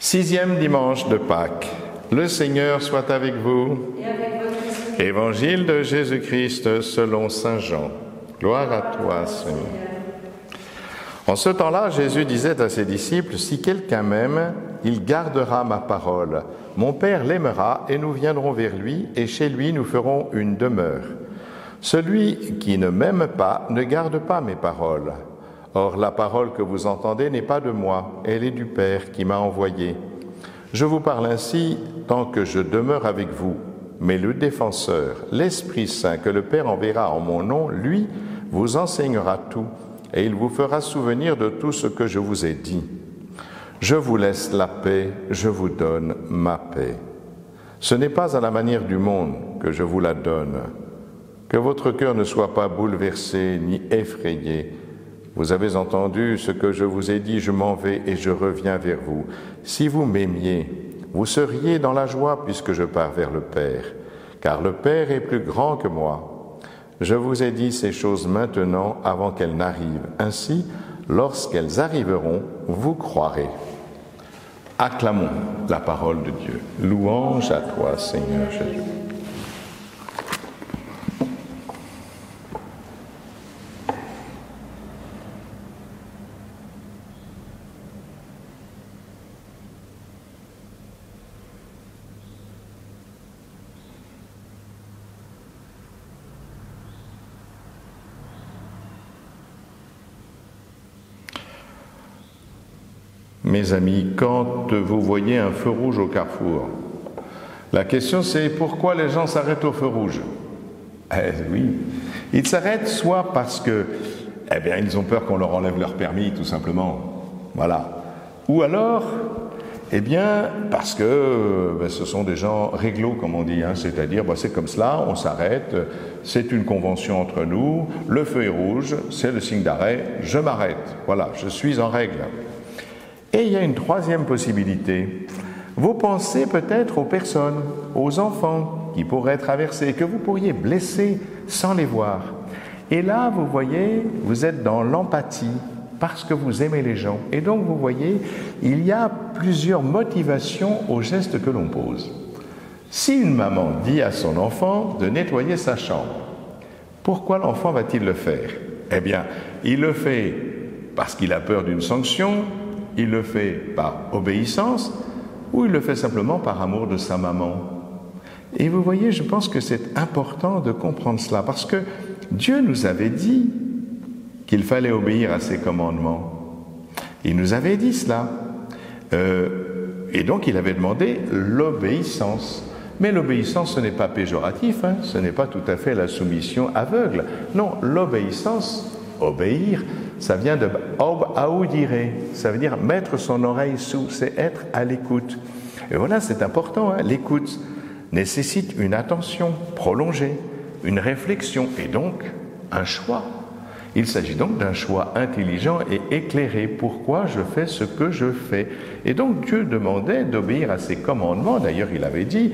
Sixième dimanche de Pâques. Le Seigneur soit avec vous. Et avec votre esprit. Évangile de Jésus-Christ selon saint Jean. Gloire à toi, Seigneur. En ce temps-là, Jésus disait à ses disciples, « Si quelqu'un m'aime, il gardera ma parole. Mon Père l'aimera et nous viendrons vers lui et chez lui nous ferons une demeure. Celui qui ne m'aime pas ne garde pas mes paroles. Or, la parole que vous entendez n'est pas de moi, elle est du Père qui m'a envoyé. Je vous parle ainsi tant que je demeure avec vous. Mais le défenseur, l'Esprit Saint que le Père enverra en mon nom, lui, vous enseignera tout et il vous fera souvenir de tout ce que je vous ai dit. Je vous laisse la paix, je vous donne ma paix. Ce n'est pas à la manière du monde que je vous la donne. Que votre cœur ne soit pas bouleversé ni effrayé. Vous avez entendu ce que je vous ai dit, je m'en vais et je reviens vers vous. Si vous m'aimiez, vous seriez dans la joie puisque je pars vers le Père, car le Père est plus grand que moi. Je vous ai dit ces choses maintenant avant qu'elles n'arrivent. Ainsi, lorsqu'elles arriveront, vous croirez. Acclamons la parole de Dieu. Louange à toi, Seigneur Jésus. Mes amis, quand vous voyez un feu rouge au carrefour, la question c'est pourquoi les gens s'arrêtent au feu rouge ? Oui, ils s'arrêtent soit parce que, ils ont peur qu'on leur enlève leur permis, tout simplement, voilà. Ou alors, parce que ce sont des gens réglo, comme on dit, c'est-à-dire, c'est comme cela, on s'arrête, c'est une convention entre nous, le feu est rouge, c'est le signe d'arrêt, je m'arrête, voilà, je suis en règle. Et il y a une troisième possibilité. Vous pensez peut-être aux personnes, aux enfants qui pourraient traverser, que vous pourriez blesser sans les voir. Et là, vous voyez, vous êtes dans l'empathie parce que vous aimez les gens. Et donc, vous voyez, il y a plusieurs motivations aux gestes que l'on pose. Si une maman dit à son enfant de nettoyer sa chambre, pourquoi l'enfant va-t-il le faire ? Il le fait parce qu'il a peur d'une sanction, il le fait par obéissance ou il le fait simplement par amour de sa maman. Et vous voyez, je pense que c'est important de comprendre cela parce que Dieu nous avait dit qu'il fallait obéir à ses commandements. Il nous avait dit cela. Et donc il avait demandé l'obéissance. Mais l'obéissance, ce n'est pas péjoratif, ce n'est pas tout à fait la soumission aveugle. Non, l'obéissance, obéir, ça vient de audire, ça veut dire mettre son oreille sous, c'est être à l'écoute. Et voilà, c'est important, l'écoute nécessite une attention prolongée, une réflexion et donc un choix. Il s'agit donc d'un choix intelligent et éclairé. Pourquoi je fais ce que je fais ? Et donc Dieu demandait d'obéir à ses commandements. D'ailleurs, il avait dit,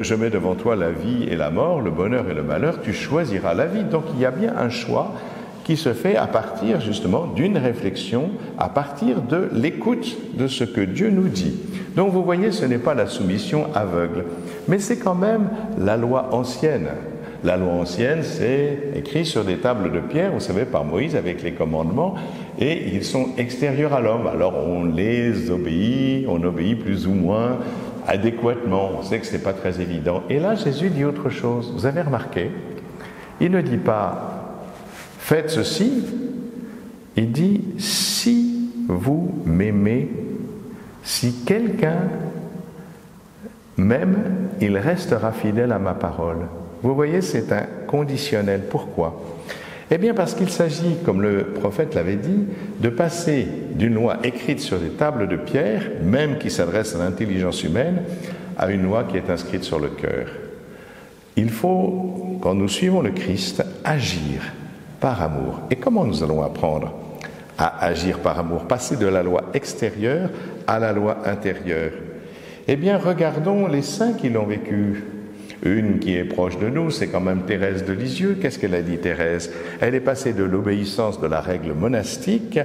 je mets devant toi la vie et la mort, le bonheur et le malheur, tu choisiras la vie. Donc il y a bien un choix qui se fait à partir justement d'une réflexion, à partir de l'écoute de ce que Dieu nous dit. Donc vous voyez, ce n'est pas la soumission aveugle, mais c'est quand même la loi ancienne. La loi ancienne, c'est écrit sur des tables de pierre, vous savez, par Moïse avec les commandements, et ils sont extérieurs à l'homme. Alors on les obéit, on obéit plus ou moins adéquatement, on sait que ce n'est pas très évident. Et là, Jésus dit autre chose. Vous avez remarqué, il ne dit pas « faites ceci », il dit « si vous m'aimez, si quelqu'un m'aime, il restera fidèle à ma parole ». Vous voyez, c'est un conditionnel. Pourquoi ? Parce qu'il s'agit, comme le prophète l'avait dit, de passer d'une loi écrite sur des tables de pierre, même qui s'adresse à l'intelligence humaine, à une loi qui est inscrite sur le cœur. Il faut, quand nous suivons le Christ, agir par amour. Et comment nous allons apprendre à agir par amour, passer de la loi extérieure à la loi intérieure ? Regardons les saints qui l'ont vécu. Une qui est proche de nous, c'est quand même Thérèse de Lisieux. Qu'est-ce qu'elle a dit, Thérèse? Elle est passée de l'obéissance de la règle monastique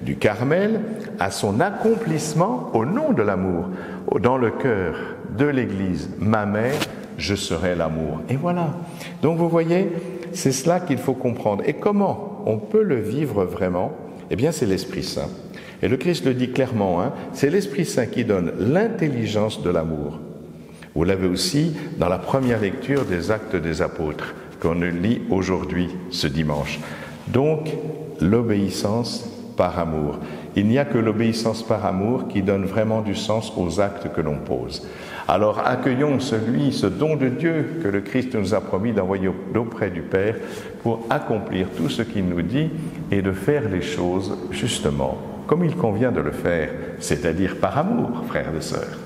du Carmel à son accomplissement au nom de l'amour. Dans le cœur de l'Église, ma mère, je serai l'amour. Et voilà. Donc vous voyez, c'est cela qu'il faut comprendre. Et comment on peut le vivre vraiment? Eh bien, c'est l'Esprit Saint. Et le Christ le dit clairement, c'est l'Esprit Saint qui donne l'intelligence de l'amour. Vous l'avez aussi dans la première lecture des Actes des Apôtres, qu'on lit aujourd'hui, ce dimanche. Donc, l'obéissance par amour. Il n'y a que l'obéissance par amour qui donne vraiment du sens aux actes que l'on pose. Alors, accueillons ce don de Dieu que le Christ nous a promis d'envoyer auprès du Père pour accomplir tout ce qu'il nous dit et de faire les choses justement comme il convient de le faire, c'est-à-dire par amour, frères et sœurs.